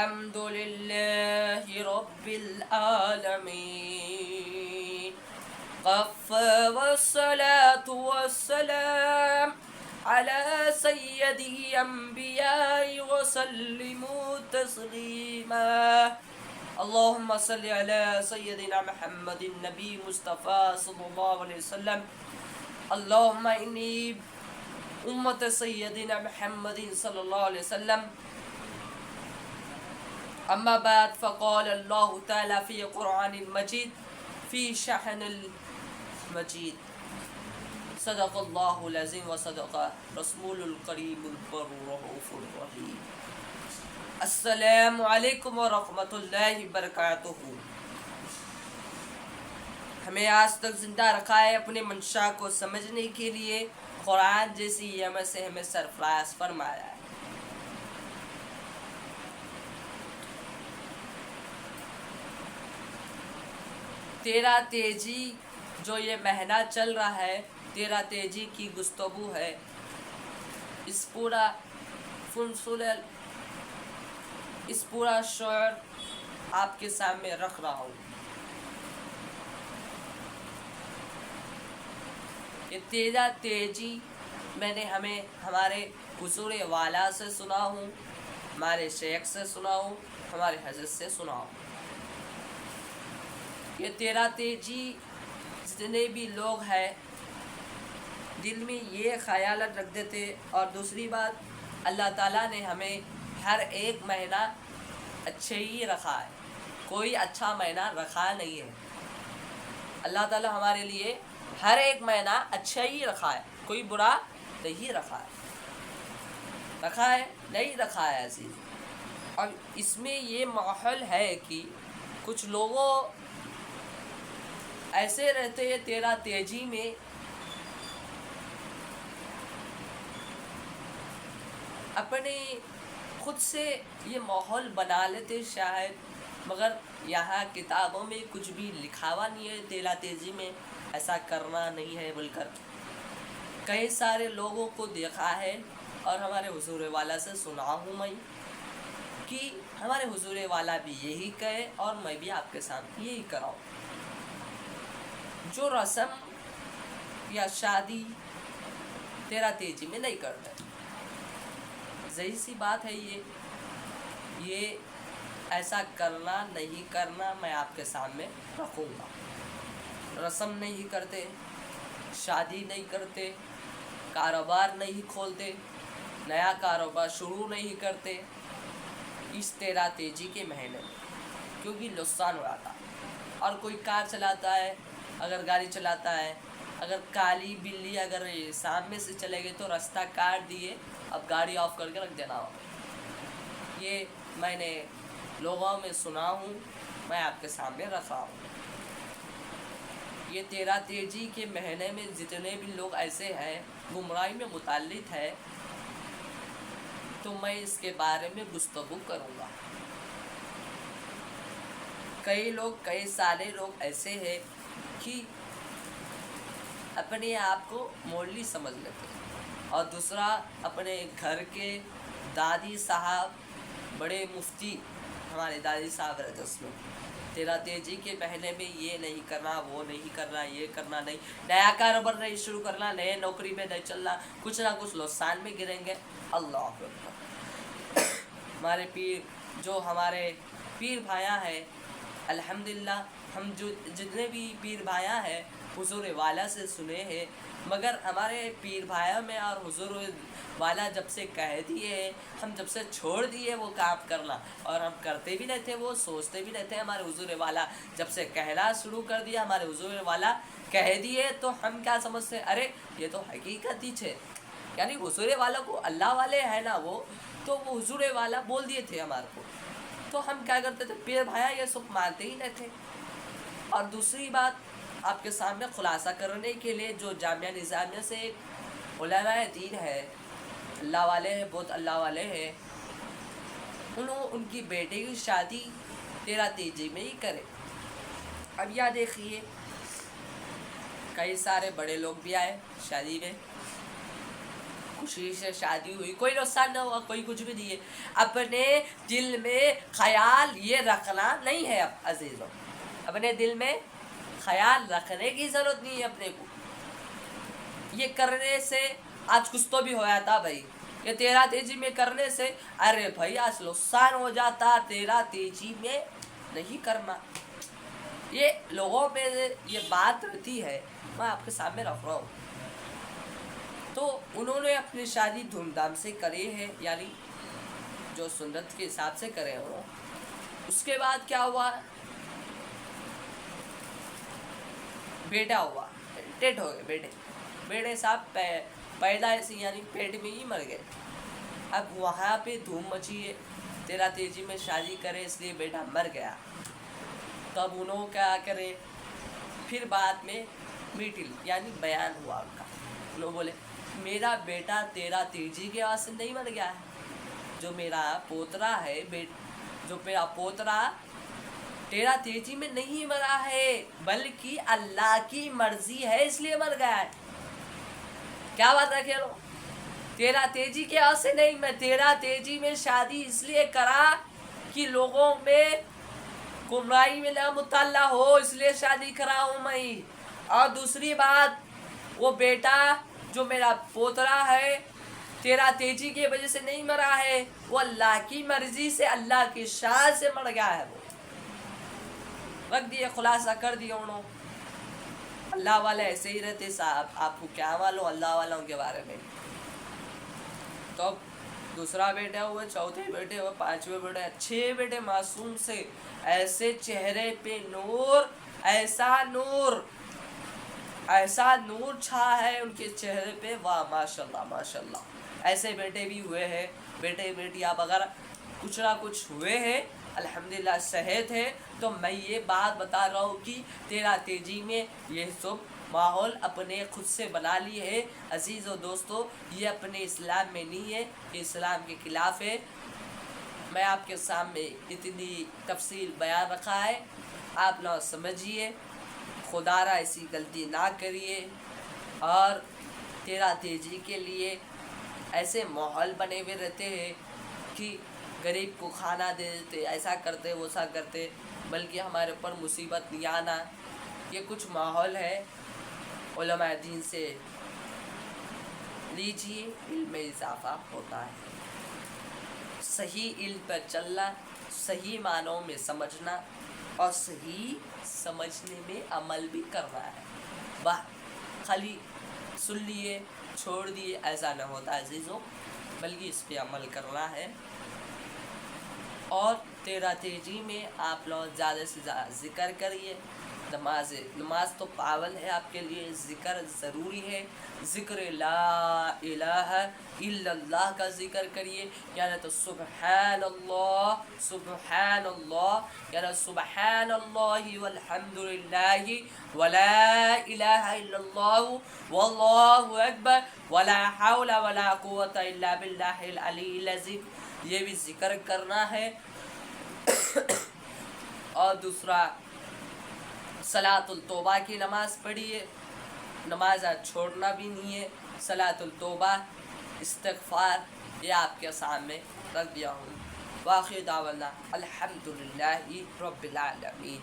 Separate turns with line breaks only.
الحمد لله رب العالمين قفى والصلاة والسلام على سيد الأنبياء وسلموا تسليما اللهم صل على سيدنا محمد النبي مصطفى صلى الله عليه وسلم اللهم إني أمة سيدنا محمد صلى الله عليه وسلم أما بعد فقال الله تعالى في القرآن المجيد في شحن المجيد صدق الله العظيم وصدق رسول الكريم البر الرؤوف الرحيم السلام علیکم ورحمۃ اللہ وبرکاتہ۔ ہمیں آج تک زندہ رکھا ہے اپنے منشا کو سمجھنے کے لیے، قرآن جیسی یمن سے ہمیں سرفراز فرمایا ہے۔ تیرا تیجی جو یہ مہینہ چل رہا ہے، تیرا تیجی کی گفتگو ہے۔ اس پورا شعر آپ کے سامنے رکھ رہا ہوں۔ یہ تیرا تیجی میں نے ہمارے حضور والا سے سنا ہوں، ہمارے شیخ سے سنا ہوں، ہمارے حضرت سے سنا ہوں۔ یہ تیرا تیجی جتنے بھی لوگ ہیں دل میں یہ خیالات رکھ دیتے، اور دوسری بات اللہ تعالیٰ نے ہمیں ہر ایک مہینہ اچھے ہی رکھا ہے، کوئی اچھا مہینہ رکھا نہیں ہے۔ اللہ تعالیٰ ہمارے لیے ہر ایک مہینہ اچھا ہی رکھا ہے، کوئی برا نہیں رکھا ہے نہیں رکھا ہے عزیز۔ اور اس میں یہ ماحول ہے کہ کچھ لوگوں ایسے رہتے ہیں تیرا تیجی میں، اپنے خود سے یہ ماحول بنا لیتے شاید، مگر یہاں کتابوں میں کچھ بھی لکھا ہوا نہیں ہے تیرا تیجی میں ایسا کرنا نہیں ہے بول کر۔ کئی سارے لوگوں کو دیکھا ہے اور ہمارے حضور والا سے سنا ہوں میں کہ ہمارے حضور والا بھی یہی کہے اور میں بھی آپ کے سامنے یہی کراؤں۔ جو رسم یا شادی تیرا تیجی میں نہیں کرتے، ظاہر سی بات ہے یہ ایسا کرنا نہیں کرنا میں آپ کے سامنے رکھوں گا۔ رسم نہیں کرتے، شادی نہیں کرتے، کاروبار نہیں کھولتے، نیا کاروبار شروع نہیں کرتے اس تیرا تیجی کے مہینے میں، کیونکہ نقصان ہو جاتا۔ اور کوئی کار چلاتا ہے، اگر گاڑی چلاتا ہے، اگر کالی بلی اگر سامنے سے چلے گئے تو راستہ کاٹ دیے، اب گاڑی آف کر کے رکھ دینا ہو۔ یہ میں نے لوگوں میں سنا ہوں، میں آپ کے سامنے رکھا ہوں۔ یہ تیرا تیجی کے مہینے میں جتنے بھی لوگ ایسے ہیں گمراہی میں متعلق ہے، تو میں اس کے بارے میں گفتگو کروں گا۔ کئی سارے لوگ ایسے ہیں کہ اپنے آپ کو مولوی سمجھ لیتے، اور دوسرا اپنے گھر کے دادی صاحب بڑے مفتی، ہمارے دادی صاحب رہتے اس میں تیرا تیجی کے مہینے میں یہ نہیں کرنا، وہ نہیں کرنا، یہ کرنا نہیں، نیا کاروبار نہیں شروع کرنا، نئے نوکری میں نہیں چلنا، کچھ نہ کچھ نقصان میں گریں گے۔ اللہ اکبر۔ ہمارے پیر بھائیاں ہیں، الحمدللہ ہم جو جتنے بھی پیر بھائیاں ہیں حضور والا سے سنے ہیں، مگر ہمارے پیر بھائیوں میں اور حضور والا جب سے کہہ دیے ہیں، ہم جب سے چھوڑ دیے وہ کام کرنا، اور ہم کرتے بھی نہیں تھے، وہ سوچتے بھی نہیں تھے، ہمارے حضور والا جب سے کہنا شروع کر دیا، ہمارے حضور والا کہہ دیے، تو ہم کیا سمجھتے ہیں، ارے یہ تو حقیقت ہی ہے، یعنی حضور والا کو اللہ والے ہیں نا وہ، تو وہ حضور والا بول دیے تھے ہمارے کو، تو ہم کیا کرتے تھے، پیر بھایا یہ سب مانتے ہی نہیں تھے۔ اور دوسری بات آپ کے سامنے خلاصہ کرنے کے لیے، جو جامعہ نظامیہ سے علماء دین ہے، اللہ والے ہیں، بہت اللہ والے ہیں، ان کی بیٹے کی شادی تیرا تیجی میں ہی کرے۔ اب یہ دیکھیے کئی سارے بڑے لوگ بھی آئے شادی میں، خوشی سے شادی ہوئی، کوئی نقصان نہ ہوا، کوئی کچھ بھی نہیں ہے. اپنے دل میں خیال یہ رکھنا نہیں ہے عزیزوں، اپنے دل میں خیال رکھنے کی ضرورت نہیں ہے اپنے کو. یہ کرنے سے آج کچھ تو بھی ہوا تھا بھائی، یہ تیرا تیزی میں کرنے سے ارے بھائی آج نقصان ہو جاتا، تیرا تیزی میں نہیں کرنا. یہ لوگوں میں یہ بات رہتی ہے، میں آپ کے سامنے رکھ رہا ہوں. تو انہوں نے اپنی شادی دھوم دھام سے کری ہے، یعنی جو سنت کے حساب سے کرے ہو. اس کے بعد کیا ہوا، بیٹا ہوا، ڈیڈ ہو گئے بیٹے صاحب پیدا ایسے یعنی پیٹ میں ہی مر گئے. اب وہاں پہ دھوم مچی ہے، تیرا تیزی میں شادی کرے اس لیے بیٹا مر گیا. تو اب انہوں کیا کرے، پھر بعد میں میٹل یعنی بیان ہوا ان کا. انہوں بولے میرا بیٹا تیرا تیزی کے واسطے نہیں مر گیا ہے، جو میرا پوترا ہے، جو میرا پوترا تیرا تیزی میں نہیں مرا ہے بلکہ اللہ کی مرضی ہے اس لیے مر گیا ہے. کیا بات رکھے لو، تیرا تیزی کے واسطے نہیں، میں تیرا تیزی میں شادی اس لیے کرا کہ لوگوں میں گمراہی میں نہ مطالعہ ہو، اس لیے شادی کرا ہوں میں. اور دوسری بات، وہ بیٹا جو میرا پوترا ہے تیرا تیزی کی وجہ سے نہیں مرا ہے، وہ اللہ کی مرضی سے، اللہ کی شاء سے مر گیا ہے. وہ رکھ دیے، خلاصہ کر دیا انہوں. اللہ والے ایسے ہی رہتے صاحب، آپ کو کیا معلوم اللہ والوں کے بارے میں. تو دوسرا بیٹا ہوئے، چوتھے بیٹے ہوئے، پانچویں بیٹے، 6 بیٹے معصوم سے. ایسے چہرے پہ نور، ایسا نور چھا ہے ان کے چہرے پہ، واہ ماشاءاللہ ماشاءاللہ. ایسے بیٹے بھی ہوئے ہیں، بیٹے بیٹی آپ اگر کچھ نہ کچھ ہوئے ہیں الحمدللہ صحت ہے. تو میں یہ بات بتا رہا ہوں کہ تیرا تیزی میں یہ سب ماحول اپنے خود سے بنا لی ہے. عزیز و دوستو، یہ اپنے اسلام میں نہیں ہے، یہ اسلام کے خلاف ہے. میں آپ کے سامنے اتنی تفصیل بیان رکھا ہے، آپ لوگ سمجھیے، خدا را ایسی غلطی نہ کریے. اور تیرا تیزی کے لیے ایسے ماحول بنے ہوئے رہتے ہیں کہ غریب کو کھانا دے دیتے، ایسا کرتے ویسا کرتے، بلکہ ہمارے اوپر مصیبت نہیں آنا. یہ کچھ ماحول ہے، علماء دین سے لیجیے، علم میں اضافہ ہوتا ہے. صحیح علم پر چلنا، صحیح معنوں میں سمجھنا اور صحیح سمجھنے میں عمل بھی کرنا ہے. واہ خالی سن لیے چھوڑ دیے ایسا نہ ہوتا عزیزوں، بلکہ اس پہ عمل کرنا ہے. اور تیرا تیزی میں آپ لوگ زیادہ سے زیادہ ذکر کریے. نماز تو پابند ہے آپ کے لیے، ذکر ضروری ہے. ذکر لا الہ الا اللہ کا ذکر کریے، یعنی تو سبحان اللہ سبحان اللہ، یعنی سبحان اللہ والحمدللہ ولا الہ الا اللہ واللہ اکبر ولا حول ولا قوة الا باللہ العلی العظیم. یہ بھی ذکر کرنا ہے. اور دوسرا صلاۃ التوبہ کی نماز پڑھیے، نماز چھوڑنا بھی نہیں ہے. صلاۃ التوبہ استغفار یہ آپ کے سامنے رکھ دیا ہوں. واخر دعوانا الحمدللہ رب العالمین.